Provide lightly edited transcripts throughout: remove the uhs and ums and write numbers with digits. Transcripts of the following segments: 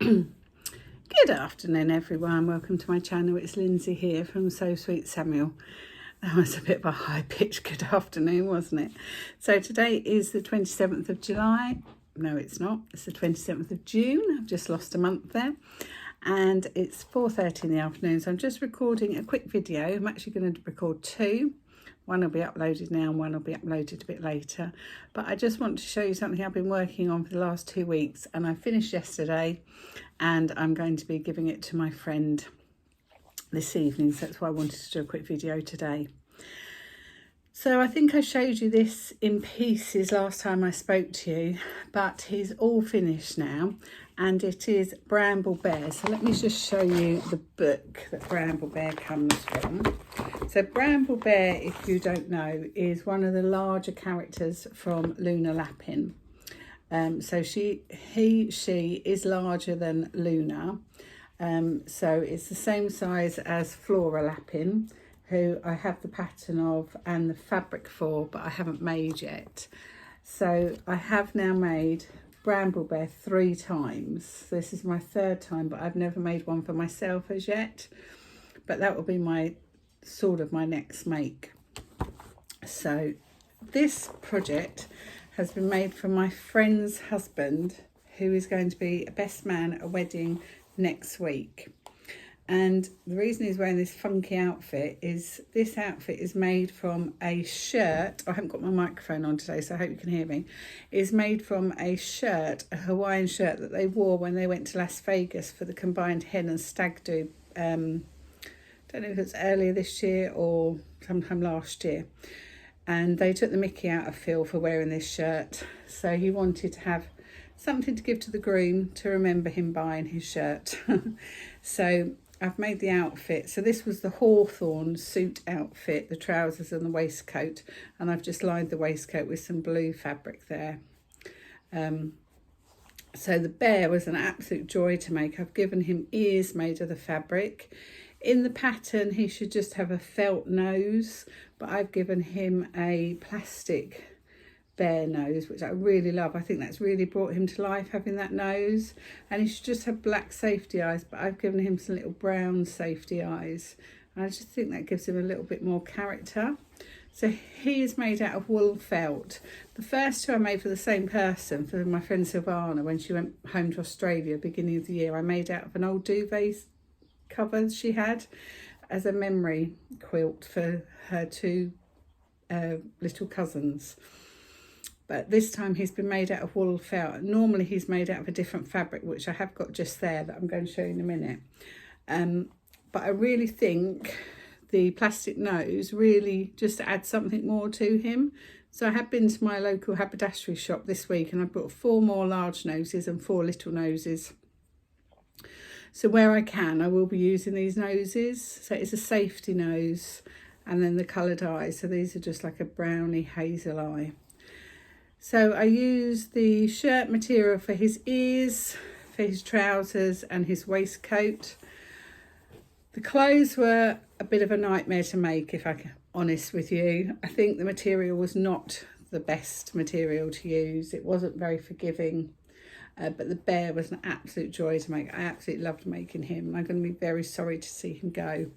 Good afternoon everyone, welcome to my channel. It's Lindsay here from So Sweet Samuel. That was a bit of a high-pitched good afternoon, wasn't it? So today is the 27th of July. No, it's not. It's the 27th of June. I've just lost a month there. And it's 4:30 in the afternoon, so I'm just recording a quick video. I'm actually going to record two. One will be uploaded now and one will be uploaded a bit later. But I just want to show you something I've been working on for the last 2 weeks. And I finished yesterday and I'm going to be giving it to my friend this evening. So that's why I wanted to do a quick video today. So I think I showed you this in pieces last time I spoke to you, but he's all finished now and it is Bramble Bear. So let me just show you the book that Bramble Bear comes from. So Bramble Bear, if you don't know, is one of the larger characters from Luna Lapin. So she is larger than Luna. So it's the same size as Flora Lapin, who I have the pattern of and the fabric for, but I haven't made yet. So I have now made Bramble Bear 3 times. This is my 3rd time, but I've never made one for myself as yet. But that will be my next make. So this project has been made for my friend's husband, who is going to be a best man at a wedding next week. And the reason he's wearing this funky outfit is this outfit is made from a shirt. I haven't got my microphone on today, so I hope you can hear me. It's made from a shirt, a Hawaiian shirt that they wore when they went to Las Vegas for the combined hen and stag do. Don't know if it's earlier this year or sometime last year. And they took the mickey out of Phil for wearing this shirt. So he wanted to have something to give to the groom to remember him buying his shirt. So I've made the outfit. So this was the hawthorn suit outfit, the trousers and the waistcoat. And I've just lined the waistcoat with some blue fabric there. So the bear was an absolute joy to make. I've given him ears made of the fabric. In the pattern, he should just have a felt nose, but I've given him a plastic bear nose, which I really love. I think that's really brought him to life, having that nose. And he should just have black safety eyes, but I've given him some little brown safety eyes. And I just think that gives him a little bit more character. So he is made out of wool felt. The first 2 I made for the same person, for my friend Silvana, when she went home to Australia beginning of the year. I made out of an old duvet cover she had as a memory quilt for her 2 little cousins. But this time he's been made out of wool felt. Normally he's made out of a different fabric, which I have got just there that I'm going to show you in a minute. But I really think the plastic nose really just adds something more to him. So I have been to my local haberdashery shop this week and I bought 4 more large noses and 4 little noses. So where I can, I will be using these noses. So it's a safety nose and then the coloured eyes. So these are just like a browny hazel eye. So I used the shirt material for his ears, for his trousers and his waistcoat. The clothes were a bit of a nightmare to make, if I'm honest with you. I think the material was not the best material to use. It wasn't very forgiving. But the bear was an absolute joy to make. I absolutely loved making him. I'm going to be very sorry to see him go.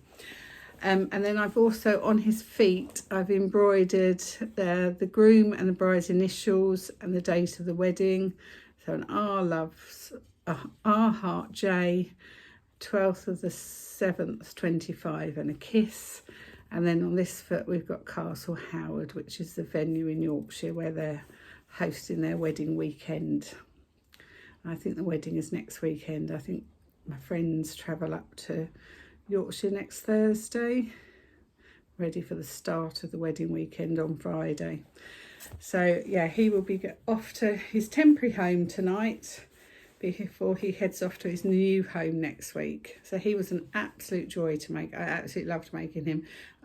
And then I've also, on his feet, I've embroidered the groom and the bride's initials and the date of the wedding. So an R loves, R heart J, 12th of the 7th, 25, and a kiss. And then on this foot, we've got Castle Howard, which is the venue in Yorkshire where they're hosting their wedding weekend. I think the wedding is next weekend. I think my friends travel up to Yorkshire next Thursday, ready for the start of the wedding weekend on Friday. So yeah, he will be off to his temporary home tonight before he heads off to his new home next week. So he was an absolute joy to make. I absolutely loved making him.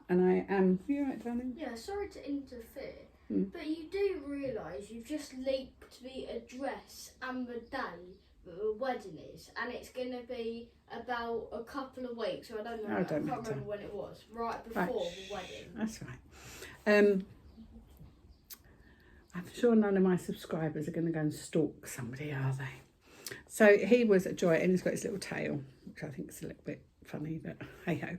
And I am, are you right, darling? Yeah, sorry to interfere, but you do realise you've just leaked the address and the day that the wedding is, and it's going to be about a couple of weeks, or I can't remember when it was, right before the wedding. That's right. I'm sure none of my subscribers are going to go and stalk somebody, are they? So he was a joy, and he's got his little tail, which I think is a little bit funny, but hey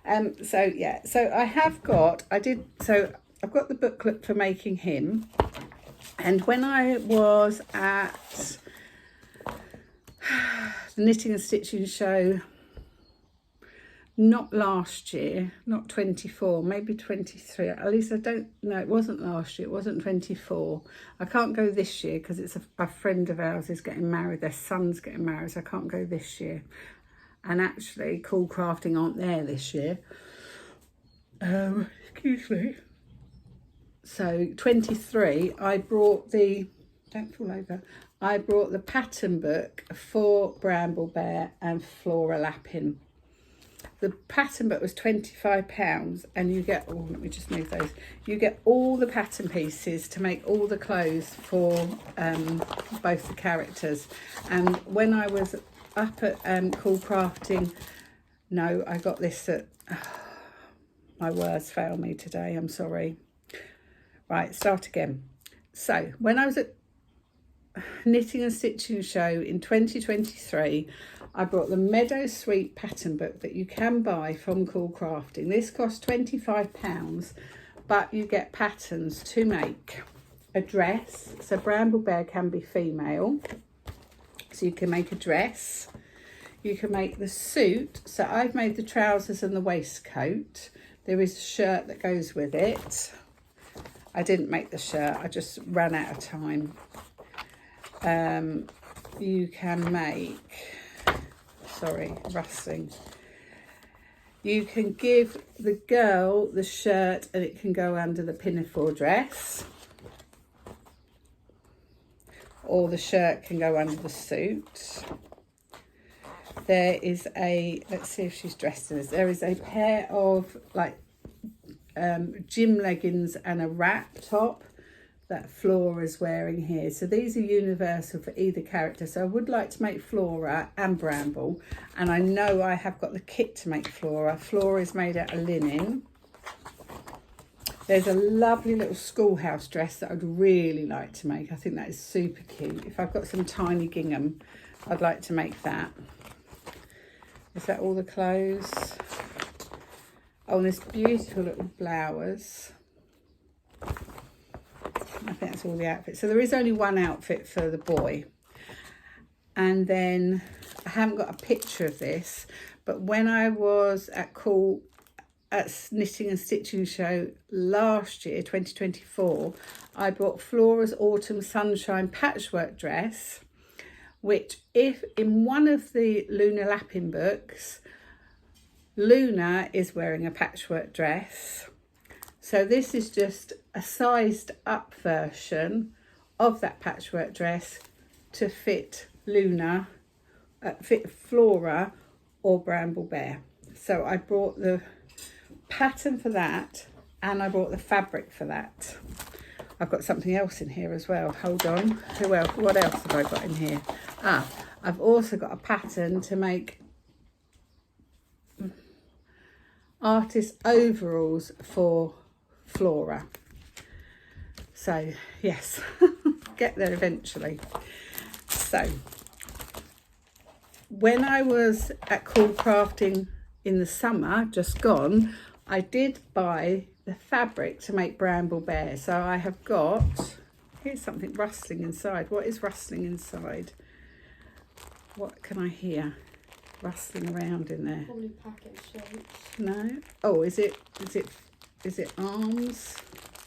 ho. So yeah, so I've got the booklet for making him, and when I was at the knitting and stitching show, not last year, not 24, maybe 23, at least I don't know, it wasn't last year, it wasn't 24. I can't go this year because it's a friend of ours is getting married, their son's getting married, so I can't go this year. And actually Cool Crafting aren't there this year. Excuse me. So 23, I brought the, don't fall over, I brought the pattern book for Bramble Bear and Flora Lappin. The pattern book was £25, and you get, oh, let me just move those. You get all the pattern pieces to make all the clothes for both the characters. And when I was up at Cool Crafting, no, I got this at, my words fail me today, I'm sorry. Right, start again. So when I was at Knitting and Stitching Show in 2023, I brought the Meadow Sweet pattern book that you can buy from Cool Crafting. This costs £25, but you get patterns to make a dress. So Bramble Bear can be female, so you can make a dress. You can make the suit. So I've made the trousers and the waistcoat. There is a shirt that goes with it. I didn't make the shirt, I just ran out of time. You can make, sorry, rustling. You can give the girl the shirt and it can go under the pinafore dress. Or the shirt can go under the suit. There is a, let's see if she's dressed in this. There is a pair of like gym leggings and a wrap top that Flora is wearing here. So these are universal for either character. So I would like to make Flora and Bramble, and I know I have got the kit to make Flora. Flora is made out of linen. There's a lovely little schoolhouse dress that I'd really like to make. I think that is super cute. If I've got some tiny gingham, I'd like to make that. Is that all the clothes? Oh, and this beautiful little blouse. I think that's all the outfits. So there is only one outfit for the boy. And then I haven't got a picture of this, but when I was at Knitting and Stitching Show last year, 2024, I bought Flora's Autumn Sunshine patchwork dress, which if in one of the Luna Lappin books, Luna is wearing a patchwork dress. So this is just a sized up version of that patchwork dress to fit Luna, fit Flora or Bramble Bear. So I brought the pattern for that and I brought the fabric for that. I've got something else in here as well. Hold on. What else have I got in here? I've also got a pattern to make artist overalls for Flora. So yes, get there eventually. So when I was at Cool Crafting in the summer just gone, I did buy the fabric to make Bramble Bear. So I have got, here's something rustling inside. What is rustling inside? What can I hear rustling around in there? Probably packet shapes. No. Oh, is it arms?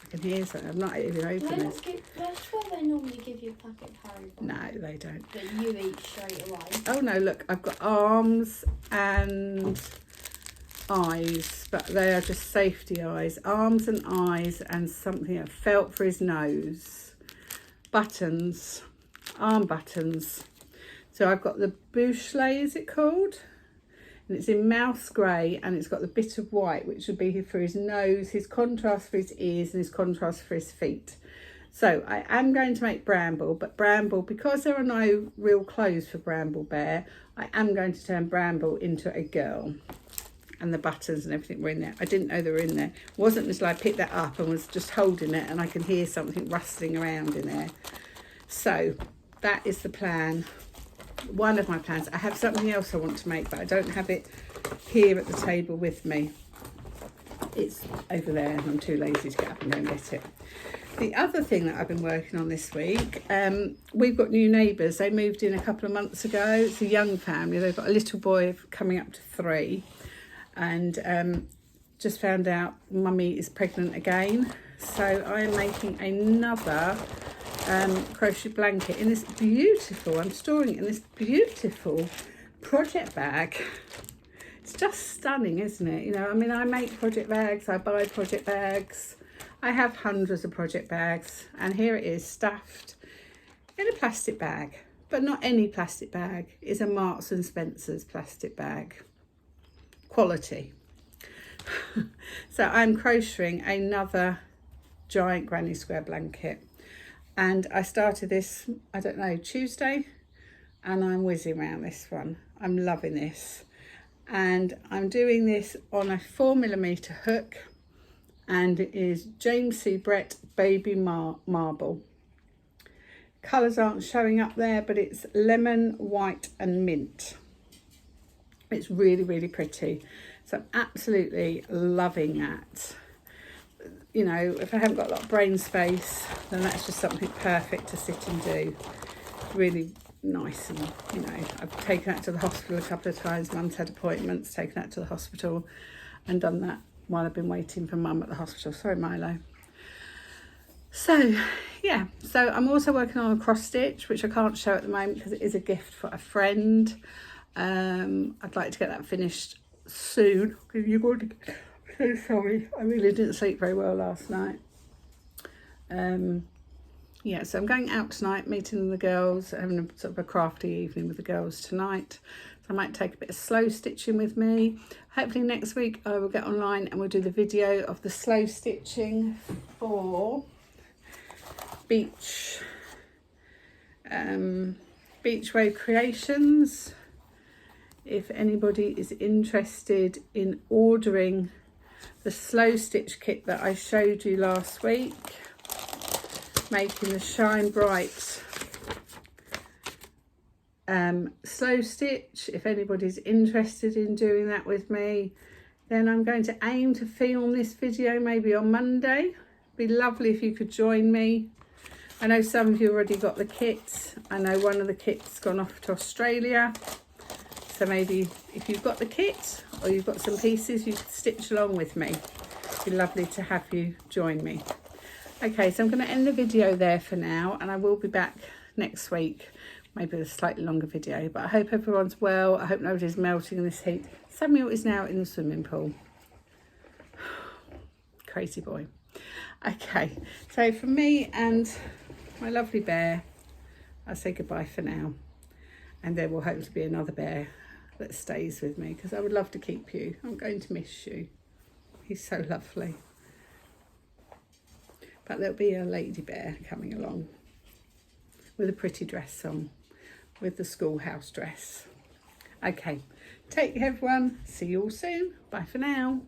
I can hear something. I'm not even opening this. That's where they normally give you a packet of Harry Potter. No, they don't. That you eat straight away. Oh no, look, I've got arms and eyes, but they are just safety eyes. Arms and eyes and something, a felt for his nose. Buttons, arm buttons. So I've got the bouchelet, is it called? And it's in mouse grey, and it's got the bit of white, which would be for his nose, his contrast for his ears, and his contrast for his feet. So I am going to make Bramble, but Bramble, because there are no real clothes for Bramble Bear, I am going to turn Bramble into a girl. And the buttons and everything were in there. I didn't know they were in there. It wasn't until I picked that up and was just holding it and I can hear something rustling around in there. So that is the plan. one of my plans. I have something else I want to make, but I don't have it here at the table with me. It's over there and I'm too lazy to get up and go and get it. The other thing that I've been working on this week, we've got new neighbours. They moved in a couple of months ago. It's a young family. They've got a little boy coming up to 3, and just found out mummy is pregnant again. So I am making another crochet blanket in this beautiful, I'm storing it in this beautiful project bag. It's just stunning, isn't it? You know, I mean, I make project bags, I buy project bags. I have hundreds of project bags, and here it is stuffed in a plastic bag, but not any plastic bag. It's a Marks and Spencer's plastic bag. Quality. So I'm crocheting another giant granny square blanket, and I started this, I don't know, Tuesday, and I'm whizzing around this one. I'm loving this, and I'm doing this on a 4mm hook, and it is James C. Brett Baby Marble. Colours aren't showing up there, but it's lemon, white and mint. It's really, really pretty. So I'm absolutely loving that. You know, if I haven't got a lot of brain space, then that's just something perfect to sit and do. Really nice, and you know, I've taken that to the hospital a couple of times. Mum's had appointments, taken that to the hospital and done that while I've been waiting for Mum at the hospital. Sorry, Milo. So yeah, so I'm also working on a cross stitch, which I can't show at the moment because it is a gift for a friend. I'd like to get that finished soon. You're going to, so sorry, I really didn't sleep very well last night. Yeah, so I'm going out tonight, meeting the girls, having a sort of a crafty evening with the girls tonight. So I might take a bit of slow stitching with me. Hopefully next week I will get online and we'll do the video of the slow stitching for Beach Wave Creations. If anybody is interested in ordering the slow stitch kit that I showed you last week, making the Shine Bright slow stitch, if anybody's interested in doing that with me, then I'm going to aim to film this video maybe on Monday. It'd be lovely if you could join me. I know some of you already got the kit. I know one of the kit's gone off to Australia. So maybe if you've got the kit or you've got some pieces, you could stitch along with me. It'd be lovely to have you join me. Okay, so I'm going to end the video there for now, and I will be back next week, maybe with a slightly longer video. But I hope everyone's well. I hope nobody's melting in this heat. Samuel is now in the swimming pool. Crazy boy. Okay, so for me and my lovely bear, I'll say goodbye for now. And there will hopefully be another bear that stays with me, because I would love to keep you. I'm going to miss you. He's so lovely. But there'll be a lady bear coming along with a pretty dress on, with the schoolhouse dress. Okay, take care everyone. See you all soon. Bye for now.